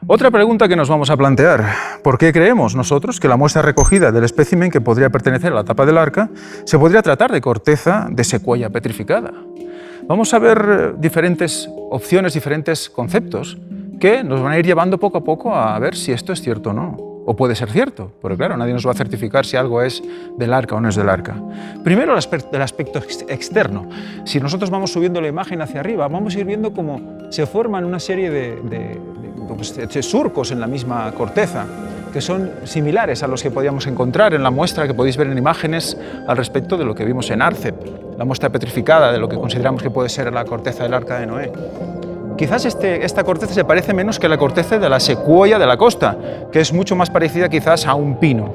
Otra pregunta que nos vamos a plantear: ¿por qué creemos nosotros que la muestra recogida del espécimen que podría pertenecer a la tapa del arca se podría tratar de corteza de secuoya petrificada? Vamos a ver diferentes opciones, diferentes conceptos que nos van a ir llevando poco a poco a ver si esto es cierto o no, o puede ser cierto, porque claro, nadie nos va a certificar si algo es del arca o no es del arca. Primero, el aspecto externo. Si nosotros vamos subiendo la imagen hacia arriba, vamos a ir viendo cómo se forman una serie de surcos en la misma corteza, que son similares a los que podíamos encontrar en la muestra que podéis ver en imágenes al respecto de lo que vimos en ARCEP, la muestra petrificada de lo que consideramos que puede ser la corteza del Arca de Noé. Quizás esta corteza se parece menos que la corteza de la secuoya de la costa, que es mucho más parecida quizás a un pino.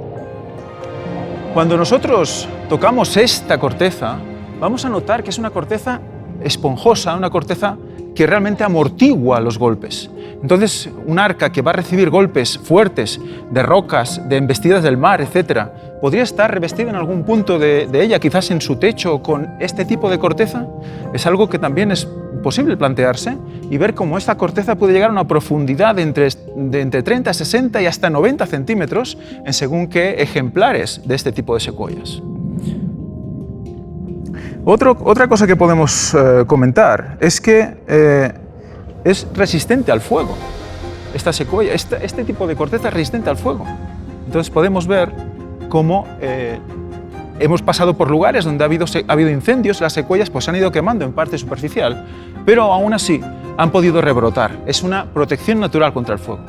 Cuando nosotros tocamos esta corteza, vamos a notar que es una corteza esponjosa, una corteza que realmente amortigua los golpes. Entonces, un arca que va a recibir golpes fuertes de rocas, de embestidas del mar, etc., podría estar revestida en algún punto de ella, quizás en su techo, con este tipo de corteza. Es algo que también es posible plantearse y ver cómo esta corteza puede llegar a una profundidad de entre 30, 60 y hasta 90 centímetros en según qué ejemplares de este tipo de secuoyas. Otra cosa que podemos comentar es que es resistente al fuego. Esta secuoya, este tipo de corteza es resistente al fuego. Entonces podemos ver cómo hemos pasado por lugares donde ha habido incendios, las secuoyas pues han ido quemando en parte superficial, pero aún así han podido rebrotar. Es una protección natural contra el fuego.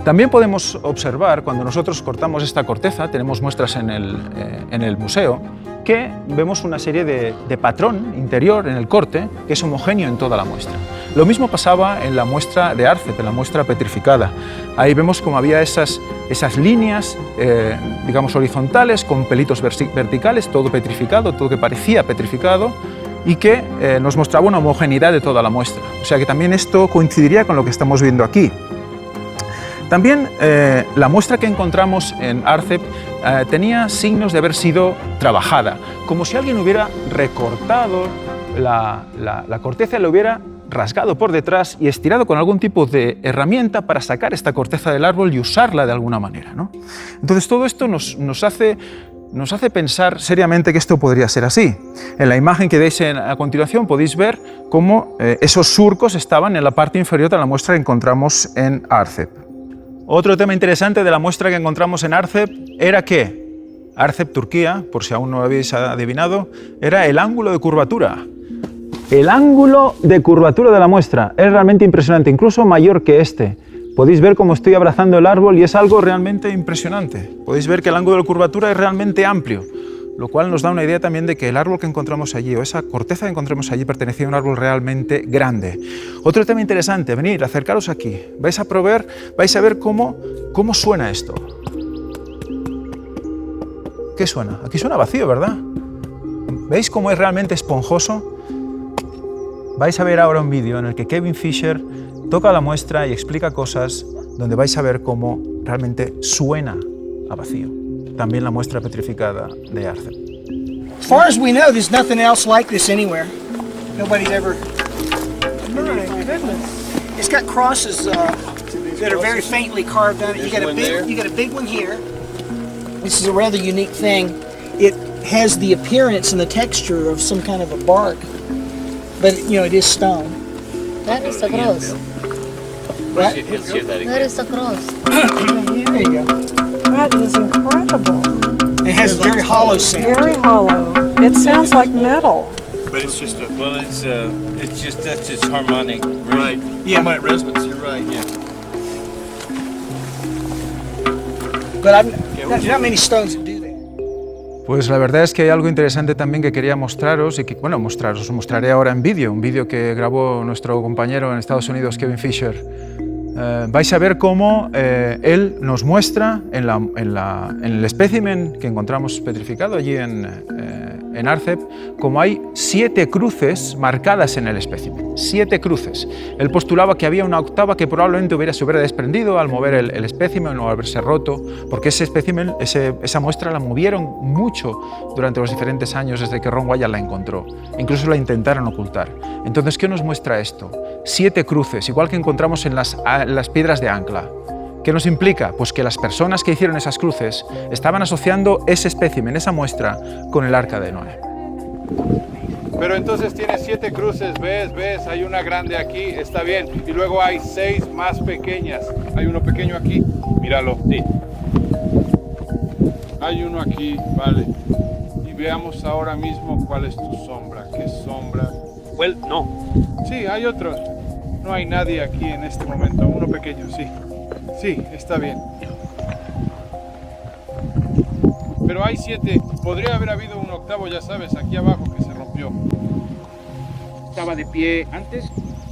También podemos observar, cuando nosotros cortamos esta corteza, tenemos muestras en el museo, que vemos una serie de patrón interior en el corte que es homogéneo en toda la muestra. Lo mismo pasaba en la muestra de ARCEP, en la muestra petrificada. Ahí vemos como había esas líneas, digamos, horizontales, con pelitos verticales, todo petrificado, todo que parecía petrificado, y que nos mostraba una homogeneidad de toda la muestra. O sea que también esto coincidiría con lo que estamos viendo aquí. También la muestra que encontramos en ARCEP tenía signos de haber sido trabajada, como si alguien hubiera recortado la corteza, la hubiera rasgado por detrás y estirado con algún tipo de herramienta para sacar esta corteza del árbol y usarla de alguna manera, ¿no? Entonces todo esto nos hace pensar seriamente que esto podría ser así. En la imagen que veis a continuación podéis ver cómo esos surcos estaban en la parte inferior de la muestra que encontramos en ARCEP. Otro tema interesante de la muestra que encontramos en ARCEP era que ARCEP Turquía, por si aún no lo habéis adivinado, era el ángulo de curvatura. El ángulo de curvatura de la muestra es realmente impresionante, incluso mayor que este. Podéis ver cómo estoy abrazando el árbol y es algo realmente impresionante. Podéis ver que el ángulo de curvatura es realmente amplio, lo cual nos da una idea también de que el árbol que encontramos allí, o esa corteza que encontramos allí, pertenecía a un árbol realmente grande. Otro tema interesante, venid, acercaros aquí. Vais a ver cómo suena esto. ¿Qué suena? Aquí suena vacío, ¿verdad? ¿Veis cómo es realmente esponjoso? Vais a ver ahora un vídeo en el que Kevin Fisher toca la muestra y explica cosas donde vais a ver cómo realmente suena a vacío. También la muestra petrificada de ARCEP. As far as we know, there's nothing else like this anywhere. Nobody's ever. My goodness. It's got crosses that are very faintly carved on it. You got a big one here. This is a rather unique thing. It has the appearance and the texture of some kind of a bark, but it is stone. That is a cross. What? That is a cross. There you go. That is incredible. It has a very hollow sound. Very hollow. It sounds like metal. But it's just that's just harmonic. Right. Yeah. Harmonic resonance. You're right. Yeah. But there's not many stones that do that. Pues la verdad es que hay algo interesante también que quería mostraros y que, bueno, os mostraré ahora en vídeo, un vídeo que grabó nuestro compañero en Estados Unidos, Kevin Fisher. Vais a ver cómo él nos muestra en el espécimen que encontramos petrificado allí en ARCEP, como hay 7 cruces marcadas en el espécimen. 7 cruces. Él postulaba que había una octava que probablemente se hubiera desprendido al mover el espécimen o al haberse roto, porque ese espécimen, esa muestra la movieron mucho durante los diferentes años desde que Ron Wyatt la encontró. Incluso la intentaron ocultar. Entonces, ¿qué nos muestra esto? 7 cruces, igual que encontramos en las las piedras de ancla. ¿Qué nos implica? Pues que las personas que hicieron esas cruces estaban asociando ese espécimen, esa muestra, con el arca de Noé. Pero entonces tiene 7 cruces, ¿ves? Hay una grande aquí, está bien. Y luego hay 6 más pequeñas. Hay uno pequeño aquí, míralo. Sí. Hay uno aquí, vale. Y veamos ahora mismo cuál es tu sombra. ¿Qué sombra? Well, no. Sí, hay otro. No hay nadie aquí en este momento. Uno pequeño, sí. Sí, está bien. Pero hay 7. Podría haber habido un octavo, ya sabes, aquí abajo que se rompió. Estaba de pie antes.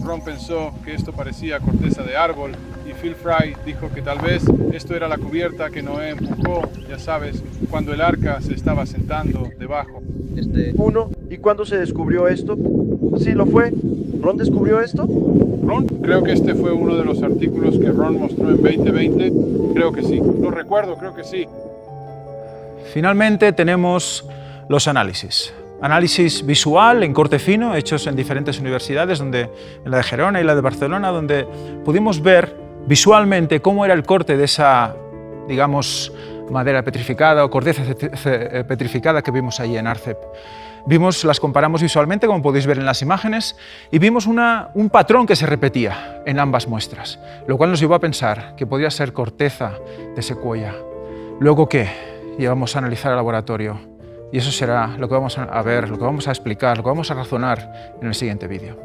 Ron pensó que esto parecía corteza de árbol y Phil Fry dijo que tal vez esto era la cubierta que Noé empujó, ya sabes, cuando el arca se estaba sentando debajo. Uno, ¿y cuándo se descubrió esto? Sí, lo fue. ¿Ron descubrió esto? ¿Ron? Creo que este fue uno de los artículos que Ron mostró en 2020. Creo que sí. Lo recuerdo, creo que sí. Finalmente tenemos los análisis. Análisis visual en corte fino, hechos en diferentes universidades, en la de Gerona y la de Barcelona, donde pudimos ver visualmente cómo era el corte de esa, digamos, madera petrificada o corteza petrificada que vimos allí en Arcep. Las comparamos visualmente, como podéis ver en las imágenes, y vimos un patrón que se repetía en ambas muestras, lo cual nos llevó a pensar que podría ser corteza de secuoya. Luego, ¿qué? Llevamos a analizar al laboratorio. Y eso será lo que vamos a ver, lo que vamos a explicar, lo que vamos a razonar en el siguiente vídeo.